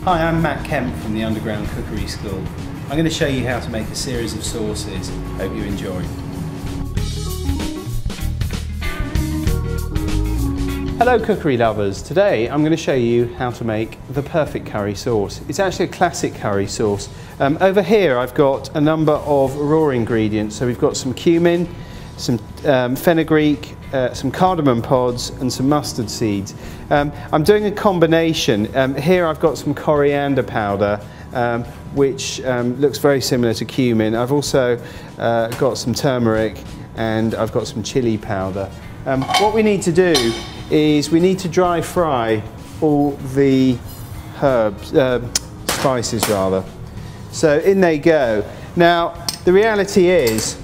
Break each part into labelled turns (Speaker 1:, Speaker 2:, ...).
Speaker 1: Hi, I'm Matt Kemp from the Underground Cookery School. I'm going to show you how to make a series of sauces. Hope you enjoy. Hello cookery lovers, today I'm going to show you how to make the perfect curry sauce. It's actually a classic curry sauce. Over here I've got a number of raw ingredients. So we've got some cumin, some fenugreek, some cardamom pods and some mustard seeds. I'm doing a combination. Here I've got some coriander powder which looks very similar to cumin. I've also got some turmeric and I've got some chili powder. What we need to do is we need to dry fry all the herbs, spices rather. So in they go. Now the reality is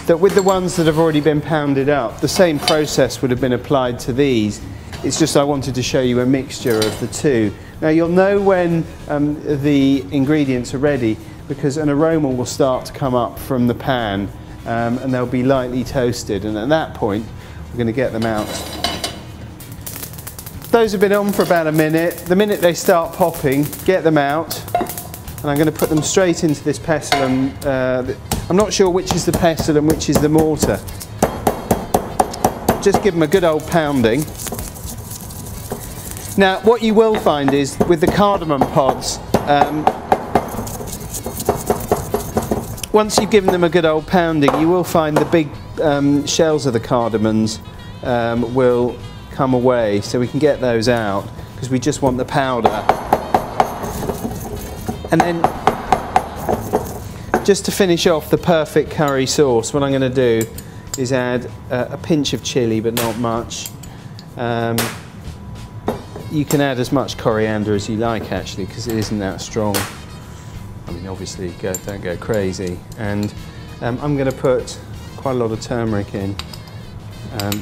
Speaker 1: that with the ones that have already been pounded up, the same process would have been applied to these. It's just I wanted to show you a mixture of the two. Now you'll know when the ingredients are ready because an aroma will start to come up from the pan and they'll be lightly toasted, and at that point we're going to get them out. Those have been on for about a minute. The minute they start popping, get them out, and I'm going to put them straight into this pestle. And I'm not sure which is the pestle and which is the mortar. Just give them a good old pounding. Now what you will find is with the cardamom pods, once you've given them a good old pounding, you will find the big shells of the cardamoms will come away, so we can get those out because we just want the powder. And then just to finish off the perfect curry sauce, what I'm going to do is add a pinch of chili, but not much. You can add as much coriander as you like actually, because it isn't that strong. I mean obviously don't go crazy. And I'm going to put quite a lot of turmeric in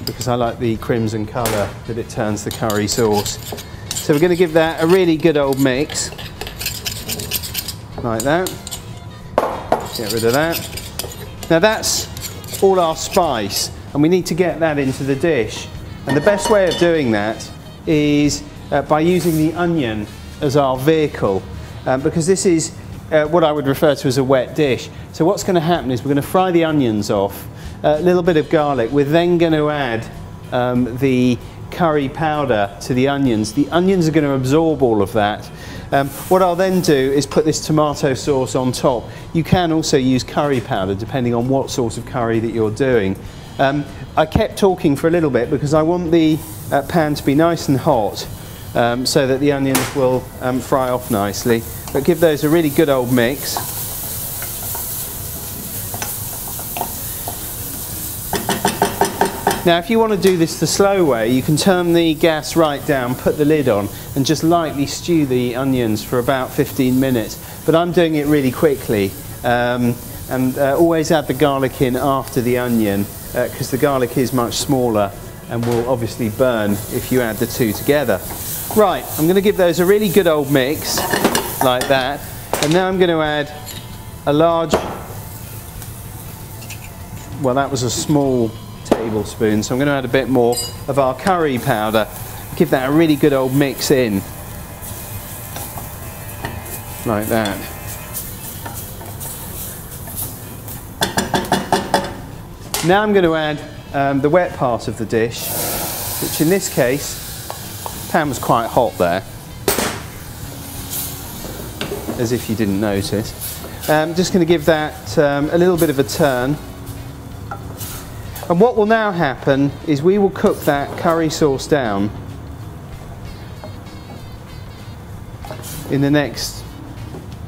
Speaker 1: because I like the crimson colour that it turns the curry sauce. So we're going to give that a really good old mix like that. Get rid of that. Now that's all our spice and we need to get that into the dish, and the best way of doing that is by using the onion as our vehicle, because this is what I would refer to as a wet dish. So what's going to happen is we're going to fry the onions off, a little bit of garlic. We're then going to add the curry powder to the onions. The onions are going to absorb all of that. What I'll then do is put this tomato sauce on top. You can also use curry powder depending on what sort of curry that you're doing. I kept talking for a little bit because I want the pan to be nice and hot so that the onions will fry off nicely. But give those a really good old mix. Now if you want to do this the slow way, you can turn the gas right down, put the lid on and just lightly stew the onions for about 15 minutes. But I'm doing it really quickly, and always add the garlic in after the onion because the garlic is much smaller and will obviously burn if you add the two together. Right, I'm going to give those a really good old mix like that, and now I'm going to add a large, well that was a small tablespoon, so I'm going to add a bit more of our curry powder. Give that a really good old mix in like that. Now I'm going to add the wet part of the dish, which in this case, the pan was quite hot there, as if you didn't notice. I'm just going to give that a little bit of a turn. And what will now happen is we will cook that curry sauce down in the next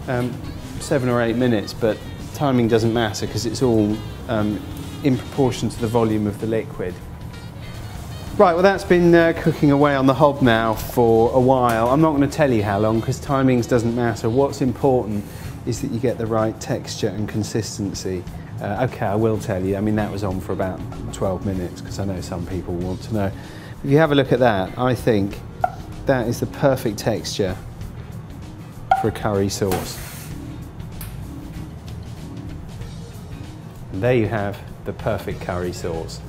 Speaker 1: 7 or 8 minutes, but timing doesn't matter because it's all in proportion to the volume of the liquid. Right, well that's been cooking away on the hob now for a while. I'm not going to tell you how long because timings doesn't matter. What's important is that you get the right texture and consistency. Okay, I will tell you, I mean that was on for about 12 minutes because I know some people want to know. If you have a look at that, I think that is the perfect texture for a curry sauce. And there you have the perfect curry sauce.